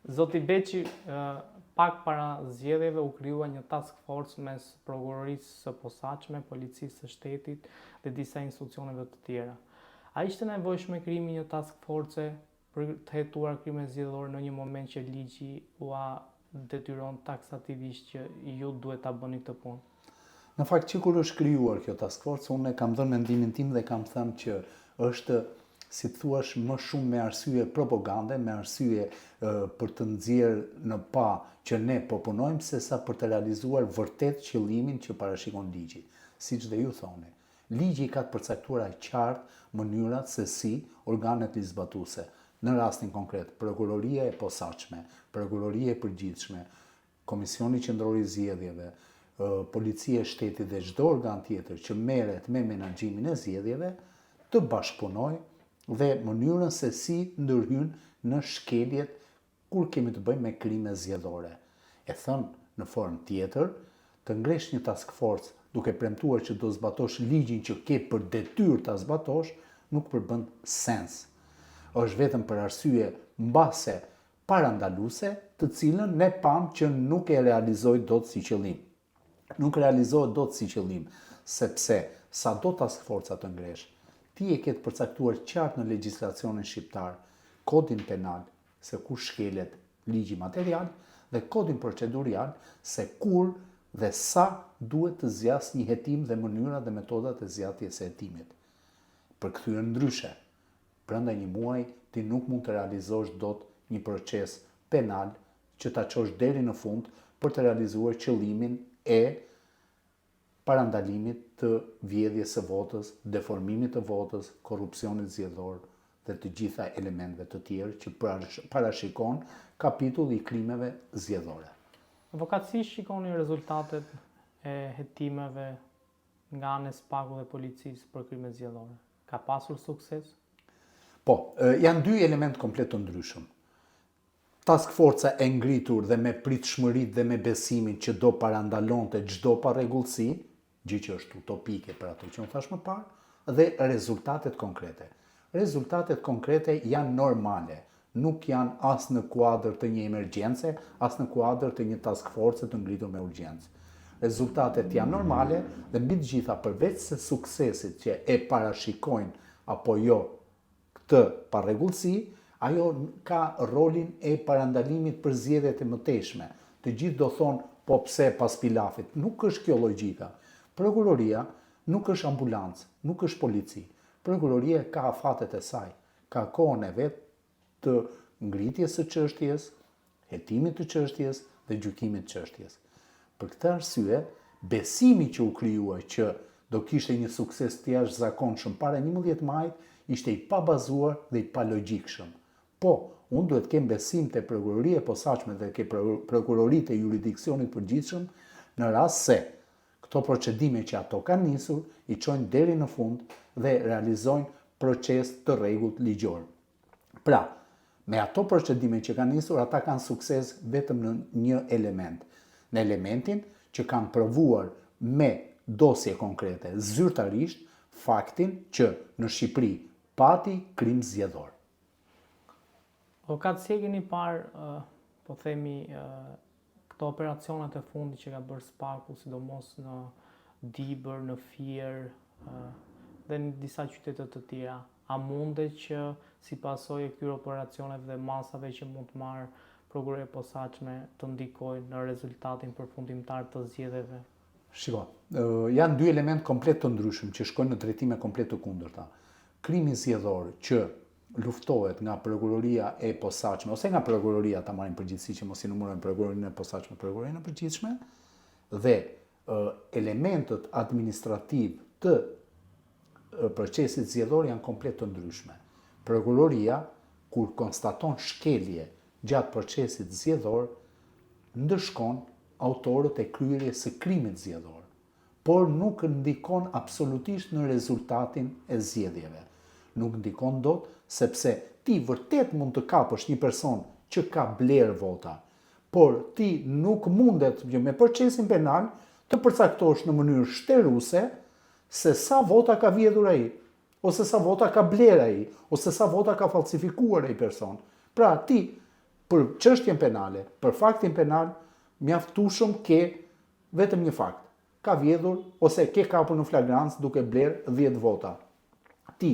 Zoti Beqi, pak para zgjedhjeve u krijua një task force mes prokurorisë së posaçme, policisë së shtetit dhe disa institucioneve të tjera. A ishte nevojshme krijimi një task force për të hetuar krime zgjedhore në një moment që ligji ua detyron taksativisht që ju duhet ta bëni këtë punë? Në fakt që kur është krijuar kjo task force, unë kam dhënë mendimin tim dhe kam thënë që është, si të thuash, më shumë me arsye propagande, me arsye për të nxjerrë në pa që ne po punojmë, sesa për të realizuar vërtet qëllimin që parashikon ligji. Siç dhe ju thoni, ligji ka të përcaktuara qartë mënyrat se si organet ligjzbatuese, në rastin konkret, prokuroria e posaçme, prokuroria e përgjithshme, Komisioni Qendror i Zgjedhjeve, Policia e Shtetit dhe çdo organ tjetër që merret me menaxhimin e zgjedhjeve, të bashkëpunojë dhe mënyrën se si ndërhyn në shkeljet kur kemi të bëjmë me krime zgjedhore. E thënë në formë tjetër, të ngresh një task force duke premtuar që do zbatosh ligjin që ke për detyrë ta zbatosh, nuk përbën sens. Është vetëm për arsye mbase parandaluese, të cilën ne pam që nuk e realizoi dot si qëllim. Nuk realizohet dot si qëllim, sepse sa do task forca të ngresh, ti e ke të përcaktuar qartë në legjislacionin shqiptar, kodin penal, se ku shkelet ligji material, dhe kodin procedurial, se kur dhe sa duhet të zjas një hetim dhe mënyra dhe metodat e zjatjes së hetimit. Përkthyer ndryshe, brenda një muaji ti nuk mund të realizosh dot një proces penal që ta çosh deri në fund për të realizuar qëllimin e parandalimit të vjedhjes së votës, deformimit të votës, korrupsionit zgjedhor dhe të gjitha elementeve të tjerë që parashikon kapitulli i krimeve zgjedhore. Avokat, si shikoni rezultatet e hetimeve nga ana e SPAK-ut dhe policisë për krime zgjedhore? Ka pasur sukses? Po, janë dy element komplet të ndryshëm. Task forca e ngritur dhe me pritshmëritë dhe me besimin që do parandalonte çdo parregullsi, gjë që është utopike për ato që unë thash më parë, dhe rezultatet konkrete. Rezultatet konkrete janë normale, nuk janë as në kuadër të një emergjence, as në kuadër të një task force të ngritur me urgjencë. Rezultatet janë normale dhe mbi të gjitha, përveç se suksesit që e parashikojnë apo jo këtë parregullsi, ajo ka rolin e parandalimit për zgjedhjet e mëtejshme. Të gjithë do thonë, po pse pas pilafit? Nuk është kjo logjika. Prokuroria nuk është ambulancë, nuk është polici. Prokuroria ka afatet e saj, ka kohën e vet të ngritjes së çështjes, hetimit të çështjes dhe gjykimit të çështjes. Për këtë arsye, besimi që u krijua që do kishte një sukses të jashtëzakonshëm para 11 majit ishte i pabazuar dhe i palogjikshëm. Po, unë duhet kem besim te prokuroria e posaçme dhe ke prokuroritë e jurisdiksionit përgjithshëm në rast se këto procedime që ato kanë nisur i çojnë deri në fund dhe realizojnë proces të rregullt ligjor. Pra, me ato procedime që kanë nisur, ata kanë sukses vetëm në një element. Në elementin që kanë provuar me dosje konkrete, zyrtarisht, faktin që në Shqipëri pati krim zgjedhor. Avokat, si e keni parë, po themi, këto operacionet e fundit që ka bërë SPAK-u, sidomos në Dibër, në Fier dhe në disa qytete të tjera? A mundet që si pasojë e këtyre operacioneve dhe masave që mund të marrë prokuroria e posaçme të ndikojnë në rezultatin përfundimtar të zgjedhjeve? Shiko, janë dy element komplet të ndryshëm që shkojnë në drejtime komplet të kundërta. Krimi zgjedhor që luftohet nga prokuroria e posaçme ose nga prokuroria, ta marrim përgjithësi që mos i numërojmë prokurorinë e posaçme, prokurorinë e përgjithshme, dhe elementët administrativ të procesit zgjedhor janë komplet të ndryshme. Prokuroria, kur konstaton shkelje gjatë procesit zgjedhor, ndëshkon autorët e kryerjes së krimit zgjedhor, por nuk ndikon absolutisht në rezultatin e zgjedhjeve. Nuk ndikon dot, sepse ti vërtet mund të kapësh një person që ka blerë vota, por ti nuk mundet me procesin penal të përcaktosh në mënyrë shtërruese se sa vota ka vjedhur ai, ose sa vota ka bler ai, ose sa vota ka falsifikuar ai person. Pra ti për çështjen penale, për faktin penal, mjaftueshëm ke vetëm një fakt. Ka vjedhur ose ke kapur në flagrancë duke bler 10 vota. Ti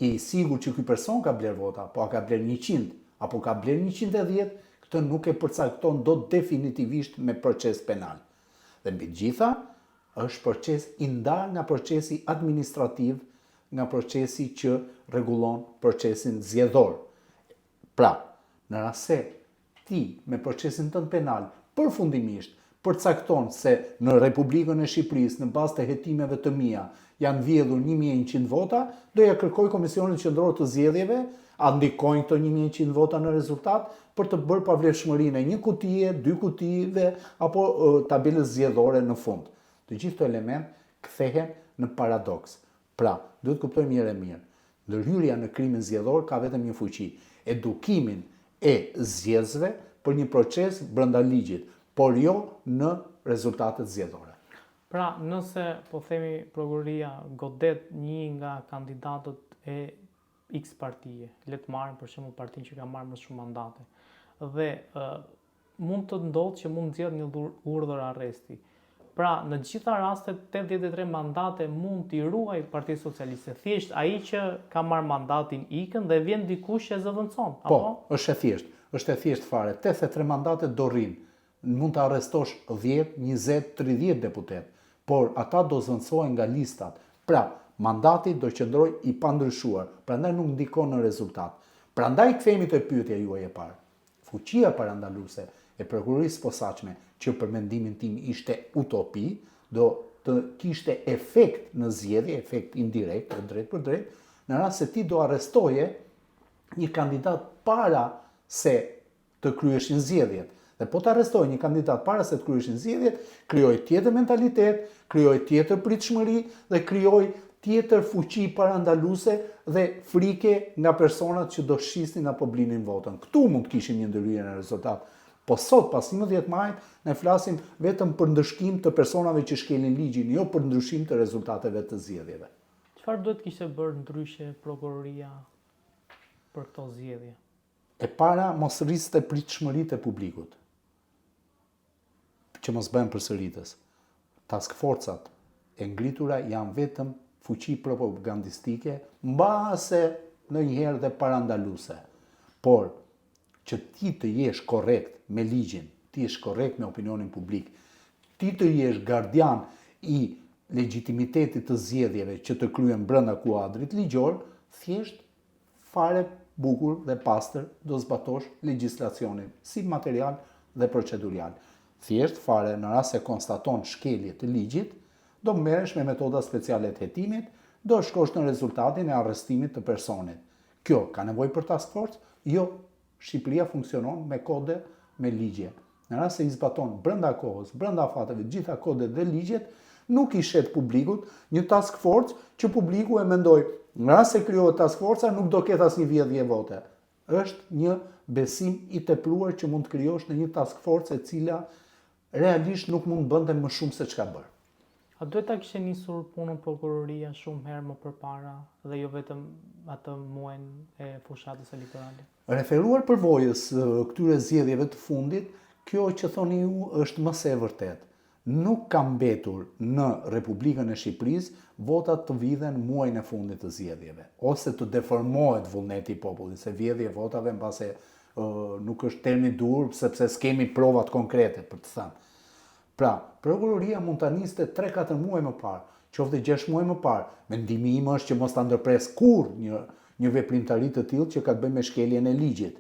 i sigur që ky person ka bler vota, po a ka bler 100 apo ka bler 110, këtë nuk e përcakton dot definitivisht me proces penal. Dhe mbi të gjitha, është proces i ndar nga procesi administrativ, nga procesi që rregullon procesin zgjedhor. Pra, në rast se ti me procesin tënd penal përfundimisht përcakton se në Republikën e Shqipërisë në bazë të hetimeve të mia janë vjedhur 1100 vota, do ja kërkoj Komisionit Qendror të Zgjedhjeve, a ndikojnë këto 1100 vota në rezultat për të bërë pavlefshmërinë e një kutie, 2 kutive apo tabelës zgjedhore në fund. Të gjithë këto element kthehen në paradoks. Pra, duhet kuptojmë mirë e mirë. Ndërhyrja në krimin zgjedhor ka vetëm një fuqi, edukimin e zgjedhësve për një proces brenda ligjit, por jo në rezultatet zgjedhore. Pra, nëse po themi prokuroria godet një nga kandidatët e X partije, le të marrim për shembull partinë që ka marrë më shumë mandate, dhe mund të ndodhë që mund të zgjedh një urdhër arresti. Pra, në gjitha rastet, 83 mandate mund t'i ruaj Partia Socialiste. Thjesht ai që ka marrë mandatin ikën dhe vjen dikush e zëvendëson. Po, është e thjesht fare. 83 mandate do rrinë. Mund të arrestosh 10, 20, 30 deputet, por ata do zëvendësohen nga listat. Pra, mandati do qëndroj i pandryshuar, prandaj nuk ndikon në rezultat. Prandaj kthehemi te pyetja juaj e parë. Fuqia parandaluese e prokurorisë posaçme, që për mendimin tim ishte utopi, do të kishte efekt në zgjedhje, efekt indirekt, drejt për drejt, në rast se ti do arrestoje një kandidat para se të kryeshin zgjedhjet. Dhe po të arrestoj një kandidat para se të kryeshin zgjedhjet, krijoj tjetër mentalitet, krijoj tjetër pritshmëri dhe krijoj tjetër fuqi parandaluese dhe frike nga personat që do shisnin apo blinin votën. Këtu mund të kishim një ndërhyrje në rezultat. Po sot, pas 11 majit, ne flasim vetëm për ndëshkim të personave që shkelin ligjin, jo për ndryshim të rezultateve të zgjedhjeve. Çfarë duhet kishte bërë ndryshe prokuroria për këto zgjedhje? E para, mos rriste pritshmëritë e publikut, që mos bëhen përsëritës. Task forcat e ngritura janë vetëm fuqi propagandistike, mbase ndonjëherë dhe parandaluese. Por që ti të jesh korrekt me ligjin, ti jesh korrekt me opinionin publik, ti të jesh gardian i legitimitetit të zgjedhjeve që të kryen brenda kuadrit ligjor, thjesht fare bukur dhe pastër do zbatosh legjislacionin, si material dhe procedurial. Thjesht fare në rast se konstaton shkelje të ligjit, do merresh me metoda speciale të hetimit, do shkosh në rezultatin e arrestimit të personit. Kjo ka nevojë për task force? Jo. Shqipëria funksionon me kode, me ligje. Në rast se i zbaton brenda kohës, brenda fateve, gjitha kodet dhe ligjet, nuk i shet publikut një task force që publiku e mendoj, në rast se krijohet task force, nuk do ketë asnjë vjedhje vote. Është një besim i tepruar që mund të krijosh në një task force e cila realisht nuk mund bënte më shumë se çka bër. A duhet ta kishte nisur punën prokuroria shumë herë më përpara dhe jo vetëm atë muajin e fushatës elektorale? Referuar përvojës këtyre zgjedhjeve të fundit, kjo që thoni ju është më se e vërtet. Nuk ka mbetur në Republikën e Shqipërisë votat të vidhen muajin e fundit të zgjedhjeve, ose të deformohet vullneti i popullit, se vjedhje votave mbase nuk është termi dur sepse s'kemi provat konkrete për të thënë. Pra, prokuroria mund ta niste 3-4 muaj më parë, qoftë 6 muaj më parë. Mendimi im është që mos ta ndërpres kurrë një veprimtari të tillë që ka të bëjë me shkeljen e ligjit.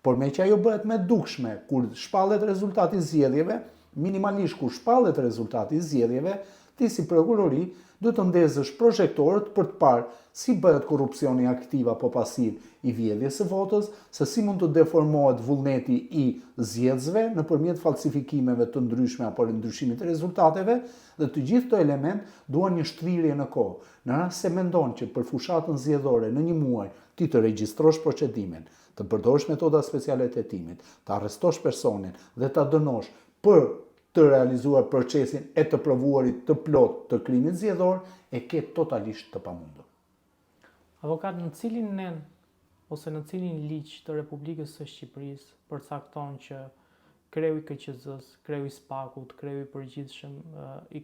Por me që ajo bëhet me dukshme, kur shpallet rezultati i zgjedhjeve, minimalisht kur shpallet rezultati i zgjedhjeve, ti si prokurori duhet të ndezësh projektorët për të parë si bëhet korrupsioni aktiv apo pasiv i vjedhjes së votës, se si mund të deformohet vullneti i zgjedhësve nëpërmjet falsifikimeve të ndryshme apo ndryshimit të rezultateve, dhe të gjithë këto element duan një shtrihje në kohë. Në rast se mendon që për fushatën zgjedhore në një muaj ti të regjistrosh procedimin, të përdorësh metoda speciale të hetimit, të arrestosh personin dhe ta dënosh për të realizuar procesin e të provuarit të plot të krimit zgjedhor, e ke totalisht të pamundur. Avokat, në cilin nen ose në cilin ligj të Republikës së Shqipërisë përcakton që kreu i KQZ-s, kreu i SPAK-ut, kreu i përgjithshëm,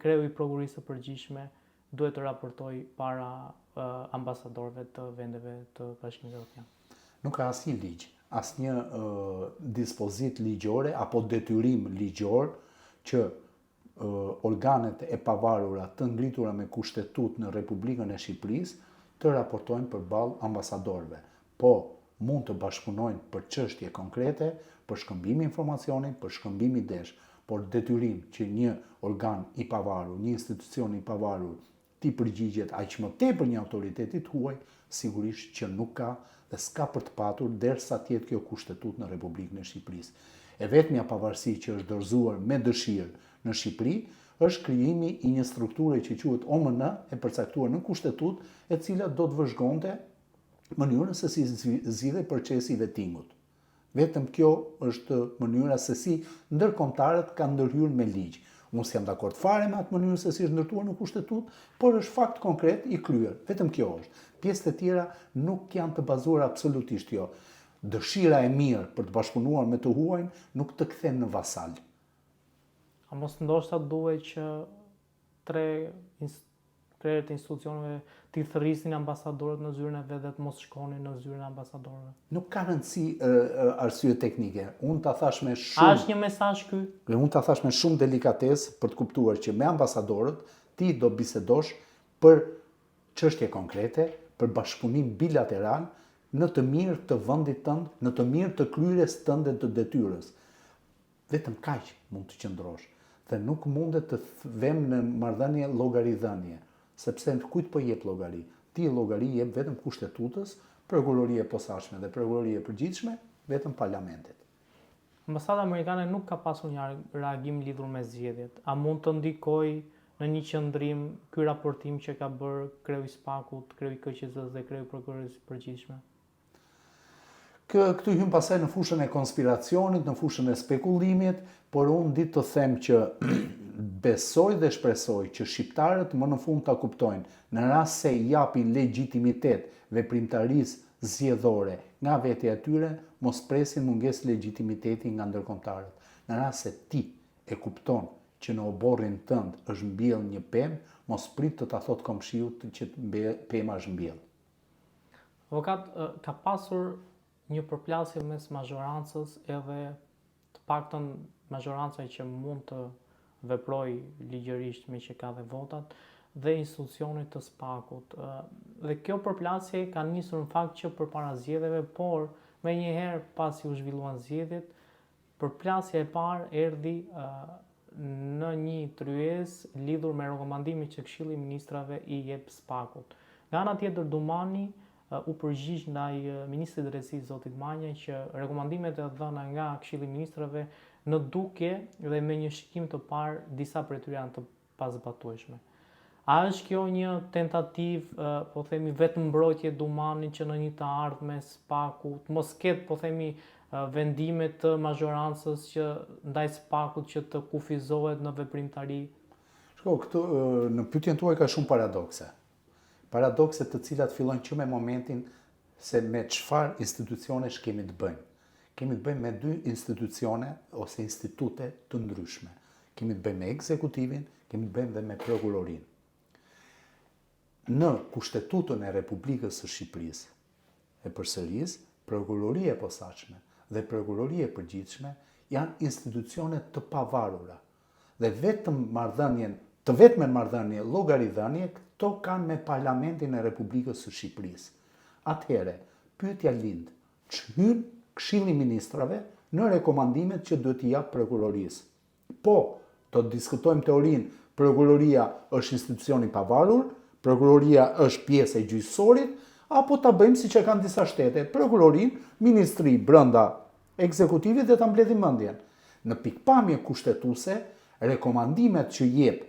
kreu i prokurisë së përgjithshme duhet të raportojë para ambasadorëve të vendeve të Bashkimit Evropian. Nuk ka asnjë ligj, asnjë dispozit ligjore apo detyrim ligjor që organet e pavarura të ngritura me kushtetut në Republikën e Shqipërisë të raportojnë përballë ambasadorëve. Po, mund të bashkëpunojnë për çështje konkrete, për shkëmbim informacioni, për shkëmbim idesh, por detyrim që një organ i pavarur, një institucion i pavarur ti përgjigjet aq më tepër një autoriteti të huaj, sigurisht që nuk ka dhe s'ka për të patur derisa të jetë kjo kushtetut në Republikën e Shqipërisë. E vetmja pavarësi që është dorëzuar me dëshirë në Shqipëri është krijimi i një strukture që quhet OMN, e përcaktuar në kushtetut, e cila do të vëzhgonte mënyrën se si zgjidhej procesi i vetingut. Vetëm kjo është mënyra se si ndërkombëtarët kanë ndërhyrë me ligj. Unë s'jam dakord fare me atë mënyrë se si është ndërtuar në kushtetut, por është fakt konkret i kryer. Vetëm kjo është. Pjesët e tjera nuk janë të bazuar absolutisht jo. Dëshira e mirë për të bashkëpunuar me të huajin nuk të kthen në vasal. A mos ndoshta duhet që krerët e institucioneve t'i thërrisin ambasadorët në zyrën e vet dhe të mos shkonin në zyrën e ambasadorëve? Nuk ka rëndësi arsye teknike. Unë ta thash me A shumë është një mesazh ky? Unë ta thash me shumë delikatesë për të kuptuar që me ambasadorët ti do bisedosh për çështje konkrete, për bashkëpunim bilateral në të mirë të vendit tënd, në të mirë të kryerjes tënde të detyrës. Vetëm kaq mund të qëndrosh dhe nuk mundet të vëmë në marrëdhënie llogaridhënie, sepse kujt po jep llogari? Ti llogari jep vetëm kushtetutës, prokuroria e posaçme dhe prokuroria e përgjithshme vetëm parlamentit. Ambasada amerikane nuk ka pasur një reagim lidhur me zgjedhjet. A mund të ndikojë në një qëndrim ky raportim që ka bërë kreu i SPAK-ut, kreu i KQZ-s dhe kreu i prokurorisë së përgjithshme? Këtu hym pasaj në fushën e konspiracionit, në fushën e spekullimit, por unë ditë të them që besoj dhe shpresoj që shqiptarët më në fund ta kuptojnë, në rast se japin legjitimitet veprimtarisë zgjedhore nga vetja e tyre, mos presin mungesë legitimiteti nga ndërkombëtarët. Në rast se ti e kupton që në oborrin tënd është mbjell një pemë, mos prit të ta thot komshiut që pema është mbjell. Avokat, ka pasur një përplasje mes mazhorancës edhe të paktën mazhorancaj që mund të veproj ligjërisht me që ka dhe votat dhe institucionit të SPAK-ut. Dhe kjo përplasje ka nisur në fakt që përpara zgjedhjeve, por me njëherë pasi u zhvilluan zgjedhjet, përplasja e parë erdhi në një tryezë lidhur me rekomandimin që Këshilli i Ministrave i jep SPAK-ut. Nga ana tjetër Dumani u përgjigj ndaj Ministrit të Drejtësisë zotit Manja që rekomandimet e dhëna nga Këshilli i Ministrave në dukje dhe me një shikim të parë disa prej tyre janë të pazbatueshme. A është kjo një tentativë, po themi, vetëm mbrojtje Dumanit që në një të ardhme SPAK-ut, mos ketë, po themi, vendime të mazhorancës që ndaj SPAK-ut që të kufizohet në veprimtari? Shko, këtu në pyetjen tuaj ka shumë paradokse. Paradokse të cilat fillojnë që me momentin se me çfarë institucionesh kemi të bëjmë. Kemi të bëjmë me dy institucione ose institute të ndryshme. Kemi të bëjmë me ekzekutivin, kemi të bëjmë dhe me prokurorinë. Në Kushtetutën e Republikës së Shqipërisë e përsëris, prokuroria e posaçme dhe prokuroria e përgjithshme janë institucione të pavarura dhe vetëm marrëdhënie llogaridhënie këto kanë me Parlamentin e Republikës së Shqipërisë. Atëherë, pyetja lind, ç'hyn Këshilli i Ministrave në rekomandimet që duhet t'i jap prokurorisë? Po, do të diskutojmë teorinë, prokuroria është institucion i pavarur, prokuroria është pjesë e gjyqësorit, apo ta bëjmë siç e kanë disa shtete, prokurorinë, ministri brenda ekzekutivit dhe ta mbledhim mendjen. Në pikpamje kushtetuese, rekomandimet që jep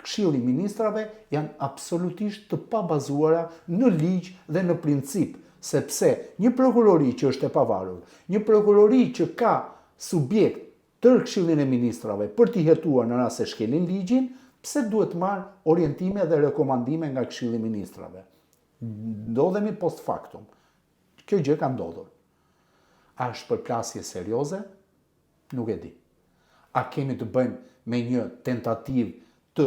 Këshilli i Ministrave janë absolutisht të pabazuara në ligj dhe në princip, sepse një prokurori që është e pavarur, një prokurori që ka subjekt tërë Këshillin e Ministrave për t'i hetuar në rast se shkelin ligjin, pse duhet marrë orientime dhe rekomandime nga Këshilli i Ministrave? Ndodhemi post factum. Kjo gjë ka ndodhur. A është përplasje serioze? Nuk e di. A kemi të bëjmë me një tentativë të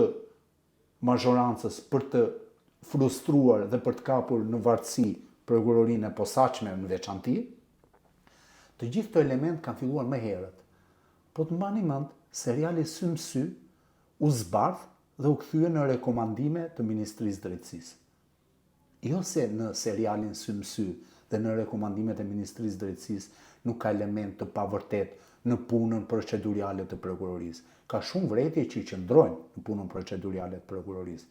mazhorancës për të frustruar dhe për të kapur në vartësi prokurorinë e posaçme në veçanti? Të gjithë këto elementë kanë filluar më herët. Po të mbani mend, seriali Sy më Sy u zbardh dhe u kthye në rekomandime të Ministrisë Drejtësisë. Jo se në serialin Sy më Sy dhe në rekomandimet e Ministrisë Drejtësisë nuk ka element të pavërtet në punën procedurale të prokurorisë. Ka shumë vretje që i qëndrojnë në punën procedurale të prokurorisë.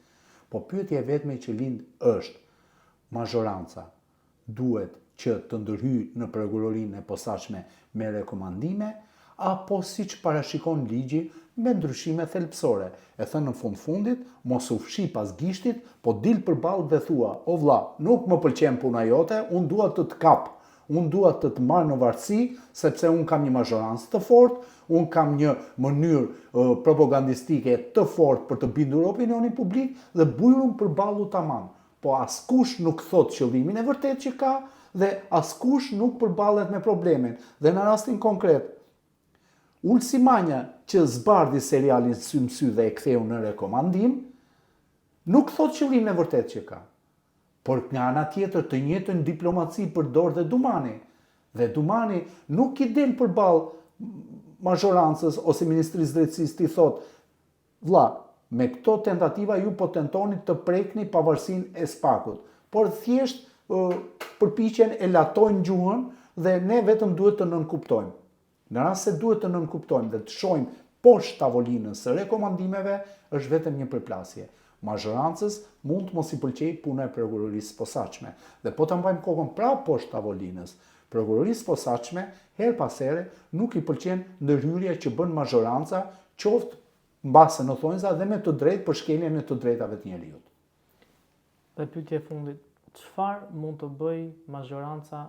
Po pyetja e vetme që lind është mazhoranca duhet që të ndërhyjë në prokurorinë e posaçme me rekomandime, apo siç parashikon ligji me ndryshime thelbësore. E thënë në fundit, mos u fshi pas gishtit, po dil përballë dhe thua, o vlla, nuk më pëlqen puna jote, unë dua të të kap, unë dua të të marr në varësi, sepse unë kam një mazhorancë të fortë, unë kam një mënyrë propagandistike të fortë për të bindur opinionin publik dhe bujrum përballë tamam. Po askush nuk thot qëllimin e vërtet që ka dhe askush nuk përballet me problemin. Dhe në rastin konkret, Ulsi Manja, që zbardhi serialin Sy më Sy dhe e ktheu në rekomandim, nuk thot qëllimin e vërtet që ka. Por nga ana tjetër të njëjtën diplomaci përdor dhe Dumani. Dhe Dumani nuk i del përballë mazhorancës ose Ministrisë Drejtësisë ti thot, vlla, me këto tentativa ju po tentoni të prekni pavarësinë e SPAK-ut, por thjesht përpiqen e latojnë gjuhën dhe ne vetëm duhet të nënkuptojmë. Në rast se duhet të nënkuptojmë dhe të shohim poshtë tavolinës së rekomandimeve, është vetëm një përplasje. Mazhorancës mund të mos i pëlqejë puna e prokurorisë posaçme. Dhe po ta mbajmë kokën prapë poshtë tavolinës, prokurorisë posaçme her pas here nuk i pëlqen ndërhyrja që bën mazhoranca, qoftë mbase në thonjza dhe me të drejtë për shkeljen e të drejtave të njerëzit. Dhe pyetja e fundit, çfarë mund të bëj mazhoranca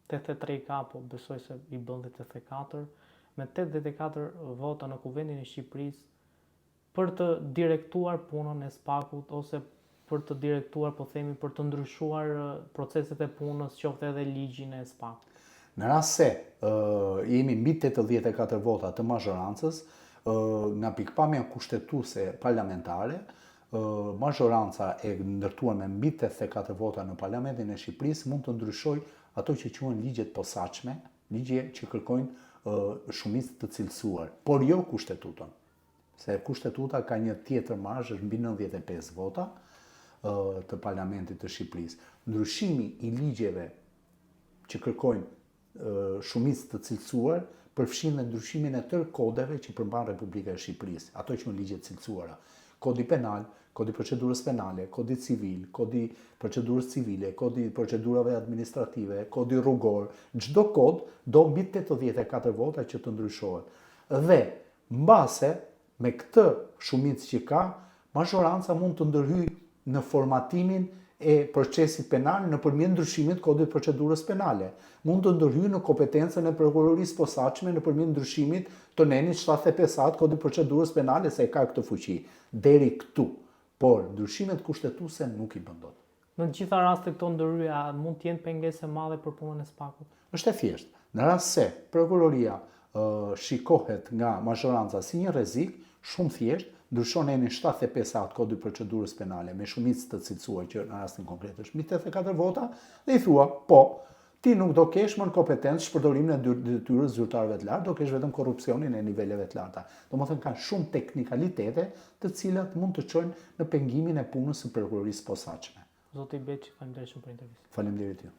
83 kapo, besoj se i bën 84, me 84 vota në Kuvendin e Shqipërisë për të direktuar punën e SPAK-ut ose për të direktuar, po themi, për të ndryshuar proceset e punës, qoftë edhe ligjin e SPAK-ut. Në rast se jemi mbi 84 vota të mazhorancës, nga pikpamja kushtetuese parlamentare, mazhoranca e ndërtuar me mbi 84 vota në Parlamentin e Shqipërisë mund të ndryshojë ato që quhen ligjet posaçme, ligje që kërkojnë shumicë të cilësuar, por jo kushtetutën. Se kushtetuta ka një tjetër marzh, është mbi 95 vota të Parlamentit të Shqipërisë. Ndryshimi i ligjeve që kërkojnë shumicë të cilësuar përfshin dhe ndryshimin e tërë kodeve që përmban Republika e Shqipërisë, ato që janë ligjet cilësuara. Kodi penal, kodi procedurës penale, kodi civil, kodi procedurës civile, kodi procedurave administrative, kodi rrugor, çdo kod do mbi 84 vota që të ndryshohet. Dhe mbase me këtë shumicë që ka, mazhoranca mund të ndërhyjë në formatimin e procesit penal nëpërmjet ndryshimit të kodit procedurës penale. Mund të ndërhyjë në kompetencën e prokurorisë posaçme nëpërmjet ndryshimit të nenit 75 kodit procedurës penale se ka këtë fuqi. Deri këtu. Por ndryshimet kushtetuese nuk i bën dot. Në të gjitha rastet këto ndërhyrje mund të jenë pengesë e madhe për punën e SPAK-ut. Është e thjeshtë. Në rast se prokuroria shikohet nga mazhoranca si një rrezik, shumë thjesht ndryshon enin 75 kodit procedurës penale me shumicë të cilësuar që në rastin konkret është mbi 84 vota dhe i thua, po, ti nuk do kesh më në kompetencë shpërdorimin e detyrës zyrtarëve të lartë, do kesh vetëm korrupsionin e niveleve të larta. Domethënë kanë shumë teknikalitete të cilat mund të çojnë në pengimin e punës së prokurorisë posaçme. Zoti Beçi, faleminderit shumë për intervistë. Faleminderit ju.